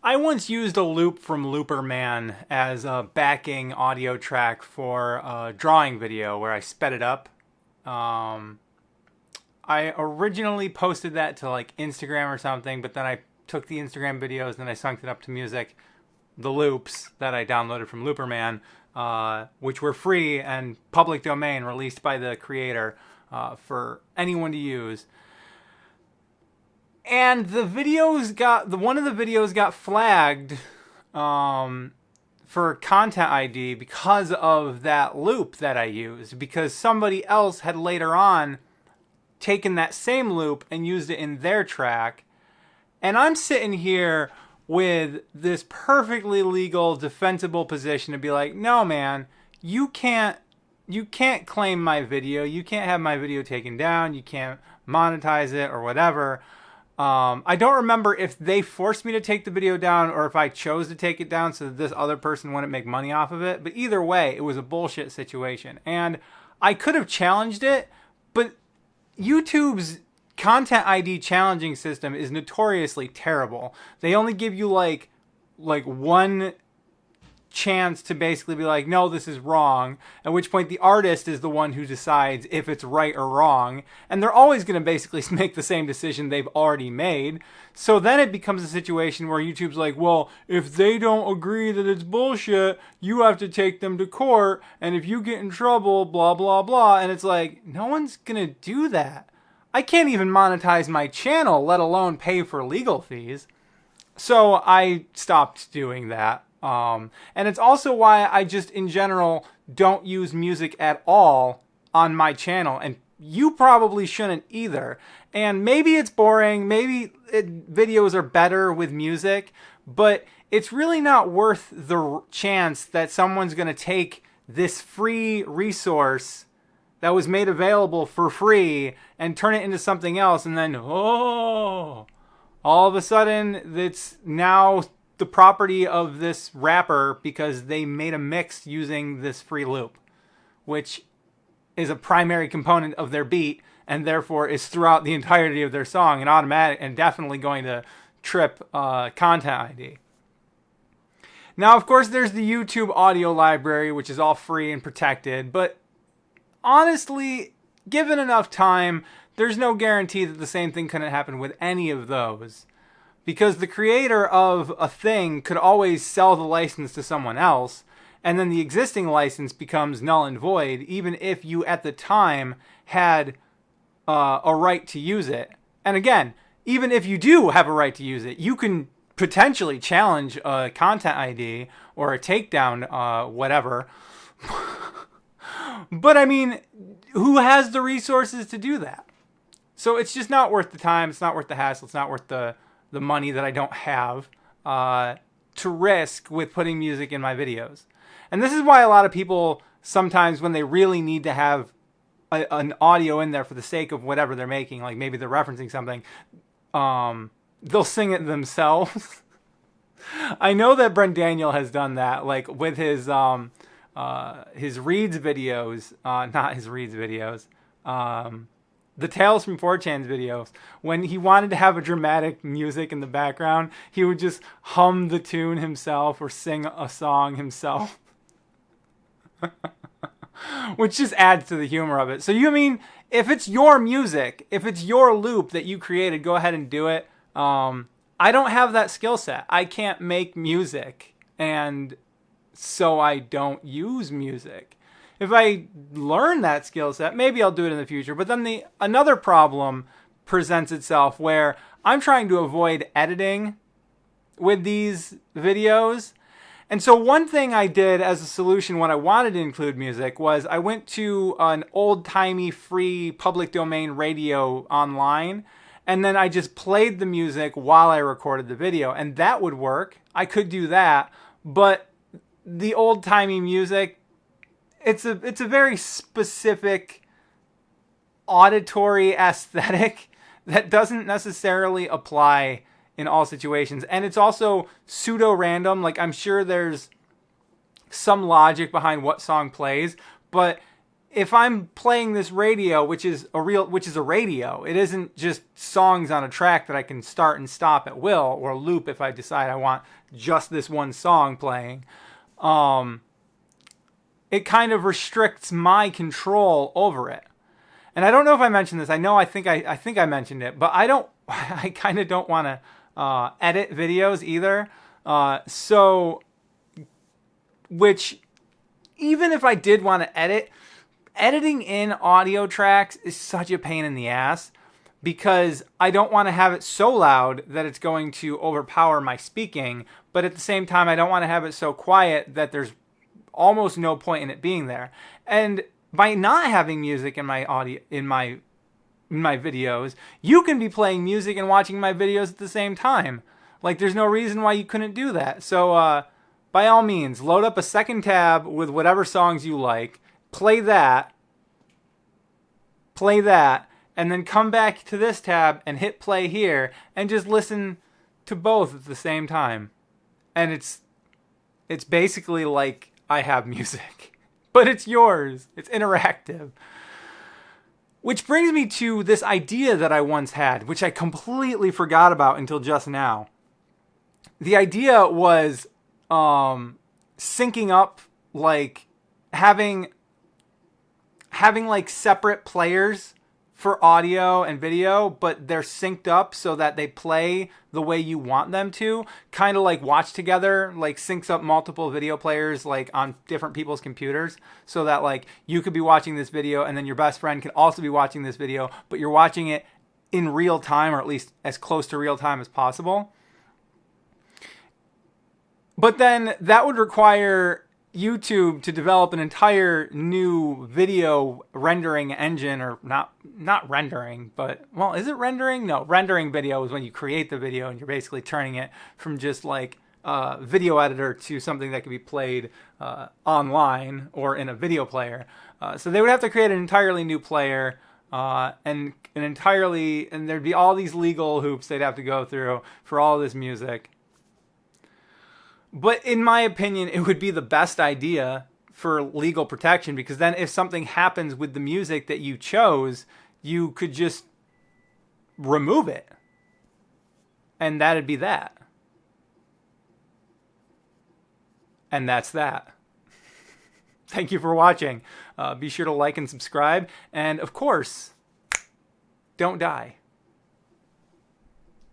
I once used a loop from Looperman as a backing audio track for a drawing video where I sped it up. Um, I originally posted that to like Instagram or something, but then I took the Instagram videos and I synced it up to music, the loops that I downloaded from Looperman, which were free and public domain, released by the creator for anyone to use. And one of the videos got flagged for content ID because of that loop that I used, because somebody else had later on taken that same loop and used it in their track. And I'm sitting here with this perfectly legal, defensible position to be like, no, man, you can't claim my video. You can't have my video taken down. You can't monetize it or whatever. I don't remember if they forced me to take the video down or if I chose to take it down so that this other person wouldn't make money off of it. But either way, it was a bullshit situation. And I could have challenged it, but YouTube's content ID challenging system is notoriously terrible. They only give you like one chance to basically be like, no, this is wrong, at which point the artist is the one who decides if it's right or wrong, and they're always going to basically make the same decision they've already made. So then it becomes a situation where YouTube's like, well, if they don't agree that it's bullshit, you have to take them to court, and if you get in trouble, blah blah blah. And it's like, no one's gonna do that. I can't even monetize my channel, let alone pay for legal fees. So I stopped doing that. And it's also why I just in general don't use music at all on my channel, and you probably shouldn't either. And maybe it's boring, maybe videos are better with music, but it's really not worth the chance that someone's going to take this free resource that was made available for free and turn it into something else, and then all of a sudden it's now the property of this rapper because they made a mix using this free loop, which is a primary component of their beat and therefore is throughout the entirety of their song and automatic and definitely going to trip content ID. Now, of course, there's the YouTube audio library, which is all free and protected, but honestly, given enough time, there's no guarantee that the same thing couldn't happen with any of those. Because the creator of a thing could always sell the license to someone else, and then the existing license becomes null and void, even if you at the time had a right to use it. And again, even if you do have a right to use it, you can potentially challenge a content ID or a takedown, whatever. But I mean, who has the resources to do that? So it's just not worth the time. It's not worth the hassle. It's not worth the money that I don't have to risk with putting music in my videos. And this is why a lot of people sometimes, when they really need to have an audio in there for the sake of whatever they're making, like maybe they're referencing something, they'll sing it themselves. I know that Brent Daniel has done that, like with his Reads videos, not his Reads videos, the Tales from 4chan's videos. When he wanted to have a dramatic music in the background, he would just hum the tune himself or sing a song himself. Which just adds to the humor of it. So if it's your music, if it's your loop that you created, go ahead and do it. I don't have that skill set. I can't make music, and so I don't use music. If I learn that skill set, maybe I'll do it in the future. But then another problem presents itself where I'm trying to avoid editing with these videos. And so one thing I did as a solution when I wanted to include music was I went to an old-timey free public domain radio online, and then I just played the music while I recorded the video. And that would work. I could do that. But the old-timey music, it's a very specific auditory aesthetic that doesn't necessarily apply in all situations. And it's also pseudo-random. Like, I'm sure there's some logic behind what song plays, but if I'm playing this radio, which is a radio, it isn't just songs on a track that I can start and stop at will, or loop if I decide I want just this one song playing. It kind of restricts my control over it. And I don't know if I mentioned this. I think I mentioned it, but I kind of don't want to edit videos either. Which even if I did want to editing in audio tracks is such a pain in the ass, because I don't want to have it so loud that it's going to overpower my speaking, but at the same time I don't want to have it so quiet that there's almost no point in it being there. And by not having music in my audio, in my videos, you can be playing music and watching my videos at the same time. Like, there's no reason why you couldn't do that. So by all means, load up a second tab with whatever songs you like, play that, and then come back to this tab and hit play here and just listen to both at the same time. And it's basically like I have music. But it's yours. It's interactive. Which brings me to this idea that I once had, which I completely forgot about until just now. The idea was syncing up, like having like separate players for audio and video, but they're synced up so that they play the way you want them to. Kind of like Watch Together, like syncs up multiple video players like on different people's computers, so that like you could be watching this video and then your best friend can also be watching this video, but you're watching it in real time, or at least as close to real time as possible. But then that would require YouTube to develop an entire new video rendering engine, or not rendering, but, well, is it rendering? No, rendering video is when you create the video and you're basically turning it from just like a video editor to something that can be played online or in a video player. So they would have to create an entirely new player, and there'd be all these legal hoops they'd have to go through for all this music. But in my opinion, it would be the best idea for legal protection, because then if something happens with the music that you chose, you could just remove it. And that'd be that. And that's that. Thank you for watching. Be sure to like and subscribe. And of course, don't die.